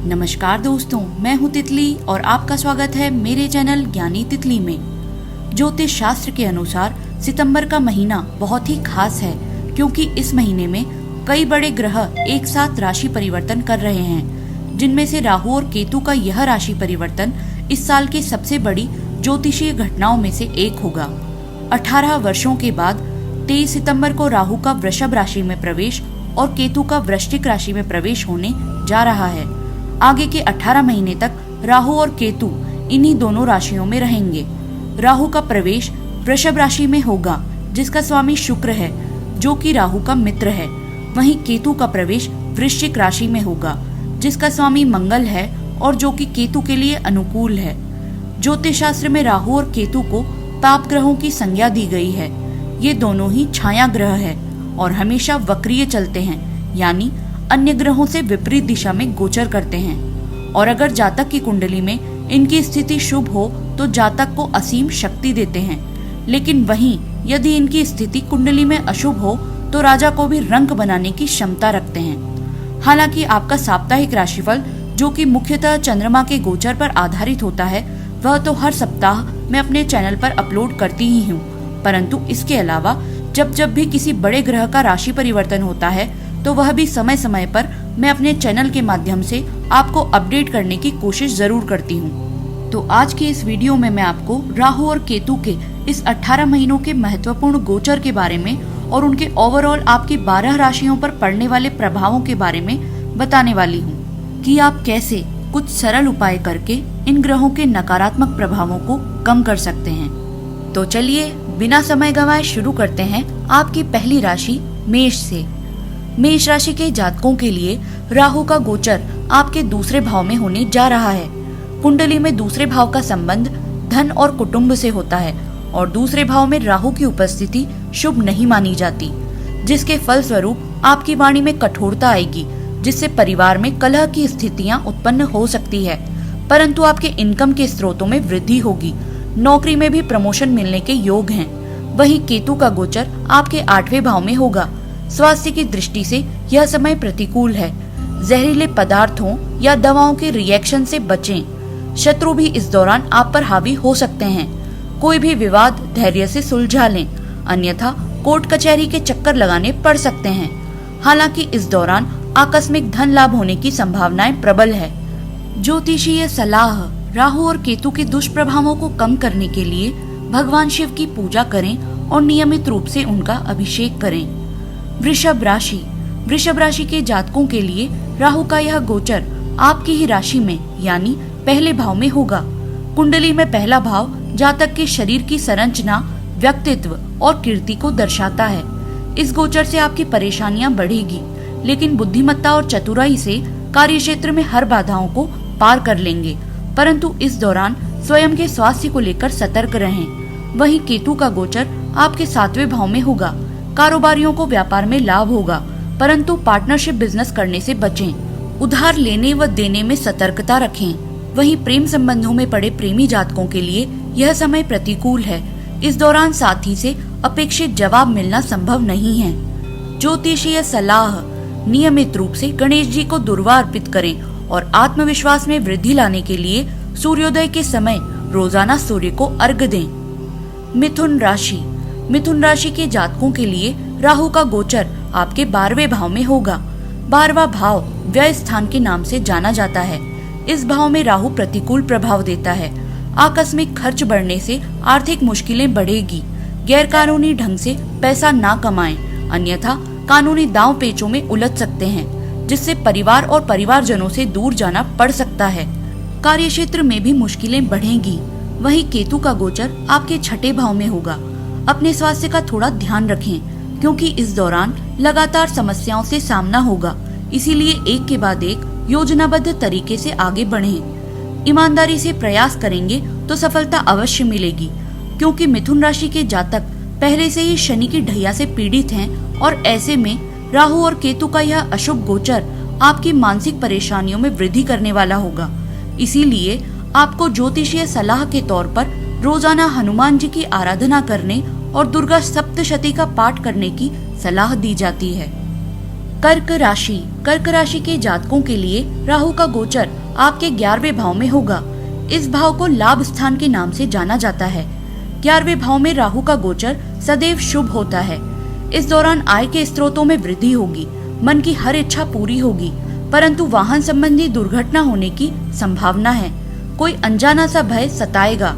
नमस्कार दोस्तों, मैं हूँ तितली और आपका स्वागत है मेरे चैनल ज्ञानी तितली में। ज्योतिष शास्त्र के अनुसार सितंबर का महीना बहुत ही खास है क्योंकि इस महीने में कई बड़े ग्रह एक साथ राशि परिवर्तन कर रहे हैं, जिनमें से राहु और केतु का यह राशि परिवर्तन इस साल की सबसे बड़ी ज्योतिषीय घटनाओं में से एक होगा। 18 वर्षों के बाद 23 सितंबर को राहु का वृषभ राशि में प्रवेश और केतु का वृश्चिक राशि में प्रवेश होने जा रहा है। आगे के 18 महीने तक राहु और केतु इन्हीं दोनों राशियों में रहेंगे। राहु का प्रवेश वृषभ राशि में होगा, जिसका स्वामी शुक्र है, जो कि राहु का मित्र है। वहीं केतु का प्रवेश वृश्चिक राशि में होगा, जिसका स्वामी मंगल है और जो कि केतु के लिए अनुकूल है। ज्योतिष शास्त्र में राहु और केतु को पाप ग्रहों की संज्ञा दी गई है। ये दोनों ही छाया ग्रह है और हमेशा वक्रीय चलते हैं, यानी अन्य ग्रहों से विपरीत दिशा में गोचर करते हैं। और अगर जातक की कुंडली में इनकी स्थिति शुभ हो तो जातक को असीम शक्ति देते हैं, लेकिन वहीं यदि इनकी स्थिति कुंडली में अशुभ हो तो राजा को भी रंक बनाने की क्षमता रखते हैं। हालांकि आपका साप्ताहिक राशिफल, जो कि मुख्यतः चंद्रमा के गोचर पर आधारित होता है, वह तो हर सप्ताह मैं अपने चैनल पर अपलोड करती ही हूँ, परंतु इसके अलावा जब भी किसी बड़े ग्रह का राशि परिवर्तन होता है तो वह भी समय समय पर मैं अपने चैनल के माध्यम से आपको अपडेट करने की कोशिश जरूर करती हूँ। तो आज के इस वीडियो में मैं आपको राहु और केतु के इस 18 महीनों के महत्वपूर्ण गोचर के बारे में और उनके ओवरऑल आपकी 12 राशियों पर पड़ने वाले प्रभावों के बारे में बताने वाली हूँ कि आप कैसे कुछ सरल उपाय करके इन ग्रहों के नकारात्मक प्रभावों को कम कर सकते हैं। तो चलिए बिना समय गंवाए शुरू करते हैं आपकी पहली राशि मेष से। मेष राशि के जातकों के लिए राहु का गोचर आपके दूसरे भाव में होने जा रहा है। कुंडली में दूसरे भाव का संबंध धन और कुटुंब से होता है और दूसरे भाव में राहु की उपस्थिति शुभ नहीं मानी जाती, जिसके फलस्वरूप आपकी वाणी में कठोरता आएगी, जिससे परिवार में कलह की स्थितियां उत्पन्न हो सकती है। परंतु आपके इनकम के स्रोतों में वृद्धि होगी। नौकरी में भी प्रमोशन मिलने के योग हैं। वहीं केतु का गोचर आपके 8वें भाव में होगा। स्वास्थ्य की दृष्टि से यह समय प्रतिकूल है। जहरीले पदार्थों या दवाओं के रिएक्शन से बचें। शत्रु भी इस दौरान आप पर हावी हो सकते हैं। कोई भी विवाद धैर्य से सुलझा लें, अन्यथा कोर्ट कचहरी के चक्कर लगाने पड़ सकते हैं। हालांकि इस दौरान आकस्मिक धन लाभ होने की संभावनाएं प्रबल है। ज्योतिषीय सलाह: राहु और केतु के दुष्प्रभावों को कम करने के लिए भगवान शिव की पूजा करें और नियमित रूप से उनका अभिषेक करें। वृषभ राशि के जातकों के लिए राहु का यह गोचर आपकी ही राशि में यानी पहले भाव में होगा। कुंडली में पहला भाव जातक के शरीर की संरचना, व्यक्तित्व और कीर्ति को दर्शाता है। इस गोचर से आपकी परेशानियां बढ़ेगी, लेकिन बुद्धिमत्ता और चतुराई से कार्यक्षेत्र में हर बाधाओं को पार कर लेंगे। परंतु इस दौरान स्वयं के स्वास्थ्य को लेकर सतर्क रहें। वहीं केतु का गोचर आपके 7वें भाव में होगा। कारोबारियों को व्यापार में लाभ होगा, परंतु पार्टनरशिप बिजनेस करने से बचें। उधार लेने व देने में सतर्कता रखें। वहीं प्रेम संबंधों में पड़े प्रेमी जातकों के लिए यह समय प्रतिकूल है। इस दौरान साथी से अपेक्षित जवाब मिलना संभव नहीं है। ज्योतिषीय सलाह: नियमित रूप से गणेश जी को दुर्वा अर्पित करें और आत्मविश्वास में वृद्धि लाने के लिए सूर्योदय के समय रोजाना सूर्य को अर्घ्य दें। मिथुन राशि के जातकों के लिए राहु का गोचर आपके 12वें भाव में होगा। 12वां भाव व्यय स्थान के नाम से जाना जाता है। इस भाव में राहु प्रतिकूल प्रभाव देता है। आकस्मिक खर्च बढ़ने से आर्थिक मुश्किलें बढ़ेगी। गैरकानूनी ढंग से पैसा ना कमाएं, अन्यथा कानूनी दांव पेचों में उलझ सकते हैं, जिससे परिवार और परिवारजनों से दूर जाना पड़ सकता है। कार्यक्षेत्र में भी मुश्किलें बढ़ेंगी। वहीं केतु का गोचर आपके 6ठे भाव में होगा। अपने स्वास्थ्य का थोड़ा ध्यान रखें, क्योंकि इस दौरान लगातार समस्याओं से सामना होगा। इसीलिए एक के बाद एक योजनाबद्ध तरीके से आगे बढ़ें। ईमानदारी से प्रयास करेंगे तो सफलता अवश्य मिलेगी, क्योंकि मिथुन राशि के जातक पहले से ही शनि की ढैया से पीड़ित हैं और ऐसे में राहु और केतु का यह अशुभ गोचर आपकी मानसिक परेशानियों में वृद्धि करने वाला होगा। इसीलिए आपको ज्योतिषीय सलाह के तौर पर रोजाना हनुमान जी की आराधना करने और दुर्गा सप्तशती का पाठ करने की सलाह दी जाती है। कर्क राशि के जातकों के लिए राहु का गोचर आपके 11वें भाव में होगा। इस भाव को लाभ स्थान के नाम से जाना जाता है। 11वें भाव में राहु का गोचर सदैव शुभ होता है। इस दौरान आय के स्रोतों में वृद्धि होगी, मन की हर इच्छा पूरी होगी, परंतु वाहन संबंधी दुर्घटना होने की संभावना है। कोई अनजाना सा भय सताएगा।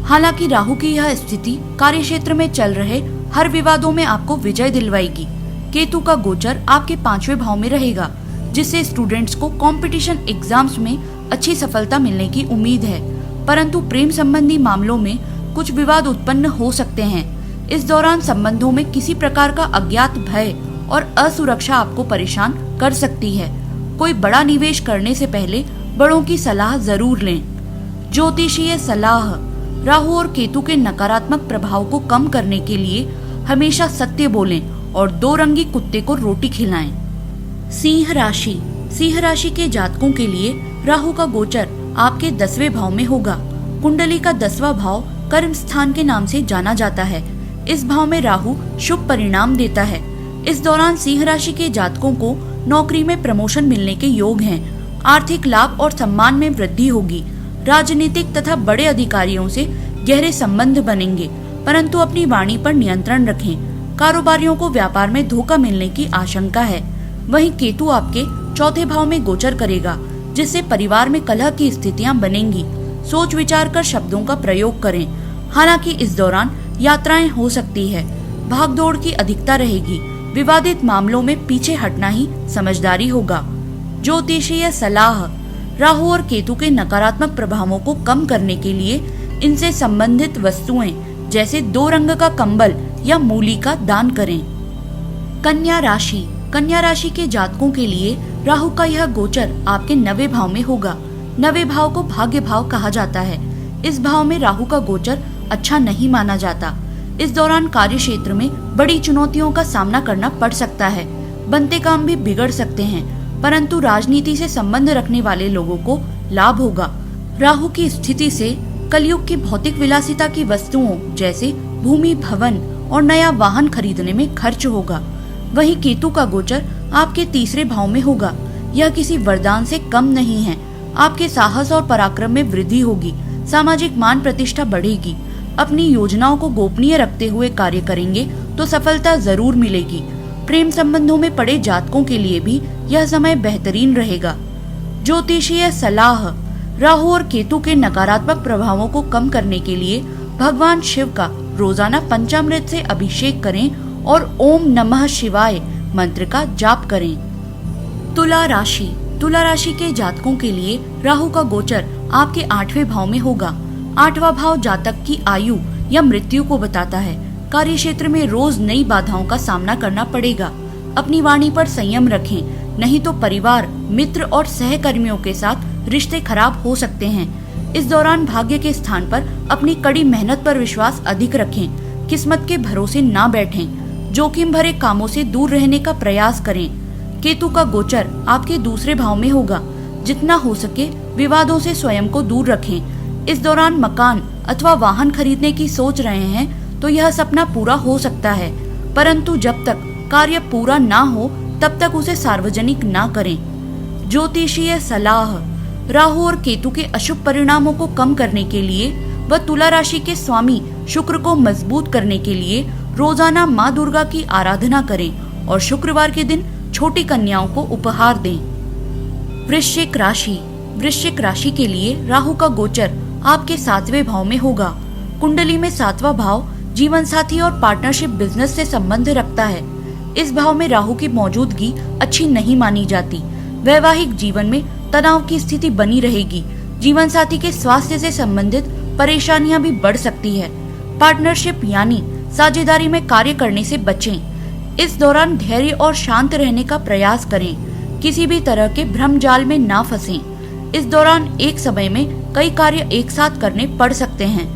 हालांकि राहु की यह स्थिति कार्य क्षेत्र में चल रहे हर विवादों में आपको विजय दिलवाएगी। केतु का गोचर आपके 5वें भाव में रहेगा, जिससे स्टूडेंट्स को कंपटीशन एग्जाम्स में अच्छी सफलता मिलने की उम्मीद है, परंतु प्रेम संबंधी मामलों में कुछ विवाद उत्पन्न हो सकते हैं। इस दौरान संबंधों में किसी प्रकार का अज्ञात भय और असुरक्षा आपको परेशान कर सकती है। कोई बड़ा निवेश करने से पहले बड़ों की सलाह जरूर लें। ज्योतिषीय सलाह। राहु और केतु के नकारात्मक प्रभाव को कम करने के लिए हमेशा सत्य बोलें और 2 रंगी कुत्ते को रोटी खिलाएं। सिंह राशि के जातकों के लिए राहु का गोचर आपके 10वें भाव में होगा। कुंडली का 10वां भाव कर्म स्थान के नाम से जाना जाता है। इस भाव में राहु शुभ परिणाम देता है। इस दौरान सिंह राशि के जातकों को नौकरी में प्रमोशन मिलने के योग हैं। आर्थिक लाभ और सम्मान में वृद्धि होगी। राजनीतिक तथा बड़े अधिकारियों से गहरे संबंध बनेंगे, परंतु अपनी वाणी पर नियंत्रण रखें। कारोबारियों को व्यापार में धोखा मिलने की आशंका है। वहीं केतु आपके 4थे भाव में गोचर करेगा, जिससे परिवार में कलह की स्थितियां बनेंगी। सोच विचार कर शब्दों का प्रयोग करें। हालांकि इस दौरान यात्राएं हो सकती है। भागदौड़ की अधिकता रहेगी। विवादित मामलों में पीछे हटना ही समझदारी होगा। ज्योतिषीय सलाह। राहु और केतु के नकारात्मक प्रभावों को कम करने के लिए इनसे संबंधित वस्तुएं जैसे 2 रंग का कंबल या मूली का दान करें। कन्या राशि के जातकों के लिए राहु का यह गोचर आपके 9वें भाव में होगा। 9वें भाव को भाग्य भाव कहा जाता है। इस भाव में राहु का गोचर अच्छा नहीं माना जाता। इस दौरान कार्य क्षेत्र में बड़ी चुनौतियों का सामना करना पड़ सकता है। बनते काम भी बिगड़ सकते हैं, परंतु राजनीति से संबंध रखने वाले लोगों को लाभ होगा। राहु की स्थिति से कलयुग की भौतिक विलासिता की वस्तुओं जैसे भूमि, भवन और नया वाहन खरीदने में खर्च होगा। वहीं केतु का गोचर आपके 3रे भाव में होगा। यह किसी वरदान से कम नहीं है। आपके साहस और पराक्रम में वृद्धि होगी। सामाजिक मान प्रतिष्ठा बढ़ेगी। अपनी योजनाओं को गोपनीय रखते हुए कार्य करेंगे तो सफलता जरूर मिलेगी। प्रेम संबंधों में पड़े जातकों के लिए भी यह समय बेहतरीन रहेगा। ज्योतिषीय सलाह। राहु और केतु के नकारात्मक प्रभावों को कम करने के लिए भगवान शिव का रोजाना पंचामृत से अभिषेक करें और ओम नमः शिवाय मंत्र का जाप करें। तुला राशि के जातकों के लिए राहु का गोचर आपके 8वें भाव में होगा। 8वां भाव जातक की आयु या मृत्यु को बताता है। कार्य क्षेत्र में रोज नई बाधाओं का सामना करना पड़ेगा। अपनी वाणी पर संयम रखें, नहीं तो परिवार, मित्र और सहकर्मियों के साथ रिश्ते खराब हो सकते हैं। इस दौरान भाग्य के स्थान पर अपनी कड़ी मेहनत पर विश्वास अधिक रखें। किस्मत के भरोसे ना बैठें। जोखिम भरे कामों से दूर रहने का प्रयास करें। केतु का गोचर आपके 2रे भाव में होगा। जितना हो सके विवादों से स्वयं को दूर रखें। इस दौरान मकान अथवा वाहन खरीदने की सोच रहे हैं तो यह सपना पूरा हो सकता है, परंतु जब तक कार्य पूरा ना हो तब तक उसे सार्वजनिक ना करें। ज्योतिषीय सलाह। राहु और केतु के अशुभ परिणामों को कम करने के लिए व तुला राशि के स्वामी शुक्र को मजबूत करने के लिए रोजाना माँ दुर्गा की आराधना करें और शुक्रवार के दिन छोटी कन्याओं को उपहार दें। वृश्चिक राशि के लिए राहु का गोचर आपके 7वें भाव में होगा। कुंडली में 7वां भाव जीवन साथी और पार्टनरशिप बिजनेस से संबंध रखता है। इस भाव में राहु की मौजूदगी अच्छी नहीं मानी जाती। वैवाहिक जीवन में तनाव की स्थिति बनी रहेगी। जीवन साथी के स्वास्थ्य से संबंधित परेशानियां भी बढ़ सकती है। पार्टनरशिप यानी साझेदारी में कार्य करने से बचें। इस दौरान धैर्य और शांत रहने का प्रयास करें। किसी भी तरह के भ्रम जाल में ना फंसें। इस दौरान एक समय में कई कार्य एक साथ करने पड़ सकते हैं।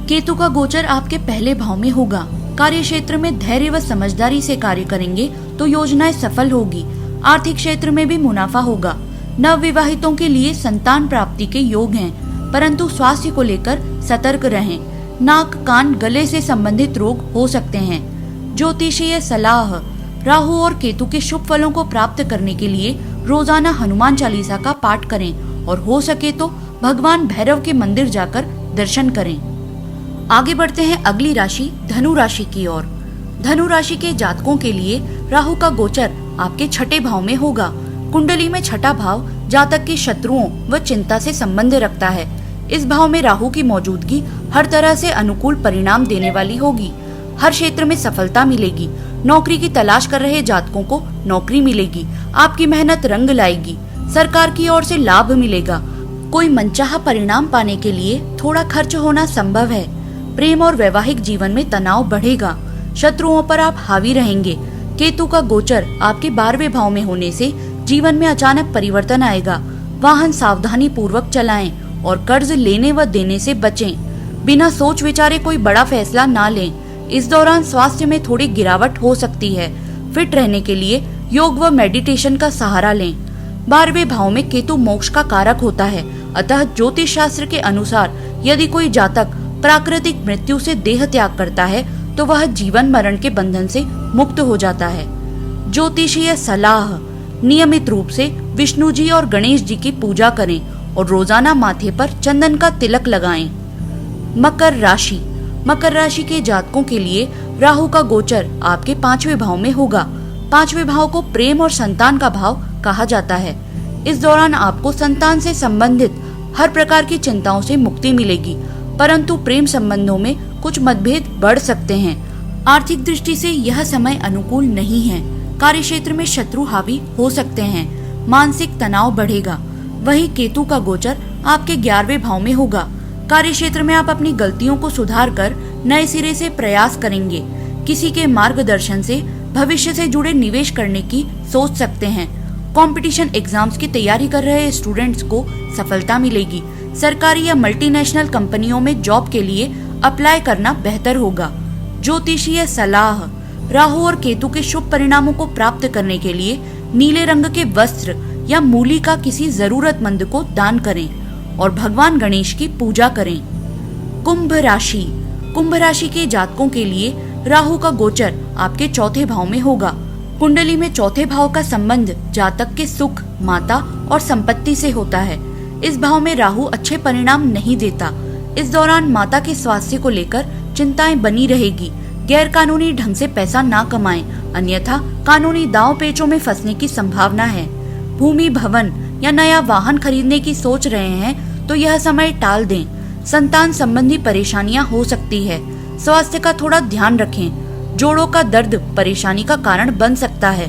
केतु का गोचर आपके पहले भाव में होगा। कार्य क्षेत्र में धैर्य व समझदारी से कार्य करेंगे तो योजनाएं सफल होगी। आर्थिक क्षेत्र में भी मुनाफा होगा। नवविवाहितों के लिए संतान प्राप्ति के योग हैं, परंतु स्वास्थ्य को लेकर सतर्क रहें। नाक, कान, गले से संबंधित रोग हो सकते हैं। ज्योतिषीय सलाह। राहु और केतु के शुभ फलों को प्राप्त करने के लिए रोजाना हनुमान चालीसा का पाठ करें और हो सके तो भगवान भैरव के मंदिर जाकर दर्शन करें। आगे बढ़ते हैं अगली राशि धनु राशि की ओर। धनु राशि के जातकों के लिए राहु का गोचर आपके छठे भाव में होगा। कुंडली में छठा भाव जातक के शत्रुओं व चिंता से संबंध रखता है। इस भाव में राहु की मौजूदगी हर तरह से अनुकूल परिणाम देने वाली होगी। हर क्षेत्र में सफलता मिलेगी। नौकरी की तलाश कर रहे जातकों को नौकरी मिलेगी। आपकी मेहनत रंग लाएगी। सरकार की ओर से लाभ मिलेगा। कोई मनचाहा परिणाम पाने के लिए थोड़ा खर्च होना संभव है। प्रेम और वैवाहिक जीवन में तनाव बढ़ेगा। शत्रुओं पर आप हावी रहेंगे। केतु का गोचर आपके 12वें भाव में होने से जीवन में अचानक परिवर्तन आएगा। वाहन सावधानी पूर्वक चलाएं और कर्ज लेने व देने से बचें। बिना सोच विचारे कोई बड़ा फैसला ना लें। इस दौरान स्वास्थ्य में थोड़ी गिरावट हो सकती है। फिट रहने के लिए योग व मेडिटेशन का सहारा लें। 12वें भाव में केतु मोक्ष का कारक होता है, अतः ज्योतिष शास्त्र के अनुसार यदि कोई जातक प्राकृतिक मृत्यु से देह त्याग करता है तो वह जीवन मरण के बंधन से मुक्त हो जाता है। ज्योतिषीय सलाह: नियमित रूप से विष्णु जी और गणेश जी की पूजा करें और रोजाना माथे पर चंदन का तिलक लगाएं। मकर राशि: मकर राशि के जातकों के लिए राहु का गोचर आपके 5वें भाव में होगा। 5वें भाव को प्रेम और संतान का भाव कहा जाता है। इस दौरान आपको संतान से संबंधित हर प्रकार की चिंताओं से मुक्ति मिलेगी, परंतु प्रेम संबंधों में कुछ मतभेद बढ़ सकते हैं। आर्थिक दृष्टि से यह समय अनुकूल नहीं है। कार्य क्षेत्र में शत्रु हावी हो सकते हैं। मानसिक तनाव बढ़ेगा। वहीं केतु का गोचर आपके 11वें भाव में होगा। कार्य क्षेत्र में आप अपनी गलतियों को सुधार कर नए सिरे से प्रयास करेंगे। किसी के मार्गदर्शन से भविष्य से जुड़े निवेश करने की सोच सकते हैं। कंपटीशन एग्जाम्स की तैयारी कर रहे स्टूडेंट्स को सफलता मिलेगी। सरकारी या मल्टीनेशनल कंपनियों में जॉब के लिए अप्लाई करना बेहतर होगा। ज्योतिषीय सलाह: राहु और केतु के शुभ परिणामों को प्राप्त करने के लिए नीले रंग के वस्त्र या मूली का किसी जरूरतमंद को दान करें और भगवान गणेश की पूजा करें। कुंभ राशि: कुंभ राशि के जातकों के लिए राहु का गोचर आपके 4थे भाव में होगा। कुंडली में 4थे भाव का संबंध जातक के सुख, माता और संपत्ति से होता है। इस भाव में राहु अच्छे परिणाम नहीं देता। इस दौरान माता के स्वास्थ्य को लेकर चिंताएं बनी रहेगी। गैर कानूनी ढंग से पैसा ना कमाएं, अन्यथा कानूनी दांव पेचों में फंसने की संभावना है। भूमि, भवन या नया वाहन खरीदने की सोच रहे हैं तो यह समय टाल दें। संतान संबंधी परेशानियां हो सकती है। स्वास्थ्य का थोड़ा ध्यान रखें। जोड़ों का दर्द परेशानी का कारण बन सकता है।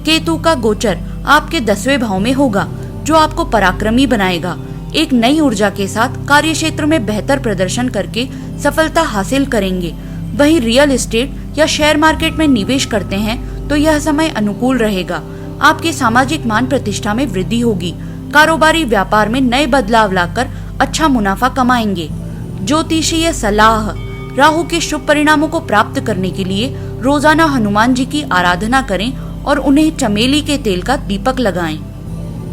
केतु का गोचर आपके 10वें भाव में होगा, जो आपको पराक्रमी बनाएगा। एक नई ऊर्जा के साथ कार्य क्षेत्र में बेहतर प्रदर्शन करके सफलता हासिल करेंगे। वहीं रियल एस्टेट या शेयर मार्केट में निवेश करते हैं तो यह समय अनुकूल रहेगा। आपके सामाजिक मान प्रतिष्ठा में वृद्धि होगी। कारोबारी व्यापार में नए बदलाव लाकर अच्छा मुनाफा कमाएंगे। ज्योतिषीय सलाह: राहु के शुभ परिणामों को प्राप्त करने के लिए रोजाना हनुमान जी की आराधना करें और उन्हें चमेली के तेल का दीपक लगाएं।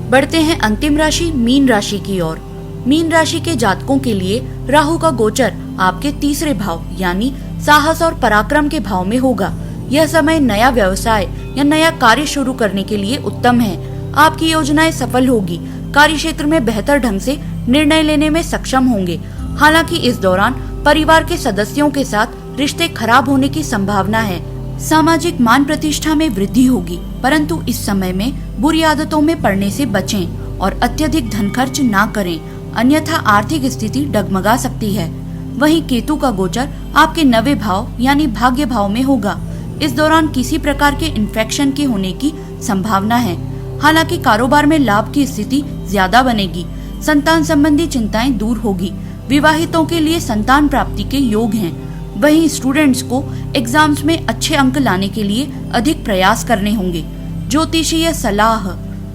बढ़ते हैं अंतिम राशि मीन राशि की ओर। मीन राशि के जातकों के लिए राहु का गोचर आपके 3रे भाव यानी साहस और पराक्रम के भाव में होगा। यह समय नया व्यवसाय या नया कार्य शुरू करने के लिए उत्तम है। आपकी योजनाएं सफल होगी। कार्य क्षेत्र में बेहतर ढंग से निर्णय लेने में सक्षम होंगे। हालांकि इस दौरान परिवार के सदस्यों के साथ रिश्ते खराब होने की संभावना है। सामाजिक मान प्रतिष्ठा में वृद्धि होगी, परंतु इस समय में बुरी आदतों में पड़ने से बचें और अत्यधिक धन खर्च ना करें, अन्यथा आर्थिक स्थिति डगमगा सकती है। वहीं केतु का गोचर आपके 9वें भाव यानी भाग्य भाव में होगा। इस दौरान किसी प्रकार के इन्फेक्शन के होने की संभावना है। हालांकि कारोबार में लाभ की स्थिति ज्यादा बनेगी। संतान संबंधी चिंताएं दूर होगी। विवाहितों के लिए संतान प्राप्ति के योग हैं। वहीं स्टूडेंट्स को एग्जाम्स में अच्छे अंक लाने के लिए अधिक प्रयास करने होंगे। ज्योतिषीय सलाह: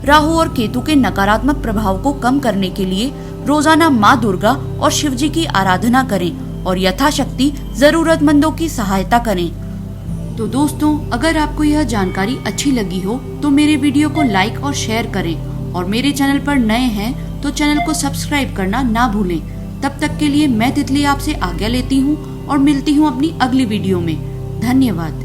राहु और केतु के नकारात्मक प्रभाव को कम करने के लिए रोजाना माँ दुर्गा और शिव जी की आराधना करें और यथाशक्ति जरूरतमंदों की सहायता करें। तो दोस्तों, अगर आपको यह जानकारी अच्छी लगी हो तो मेरे वीडियो को लाइक और शेयर करें और मेरे चैनल पर नए हैं तो चैनल को सब्सक्राइब करना ना भूलें। तब तक के लिए मैं तितली आपसे आज्ञा लेती हूँ और मिलती हूँ अपनी अगली वीडियो में। धन्यवाद।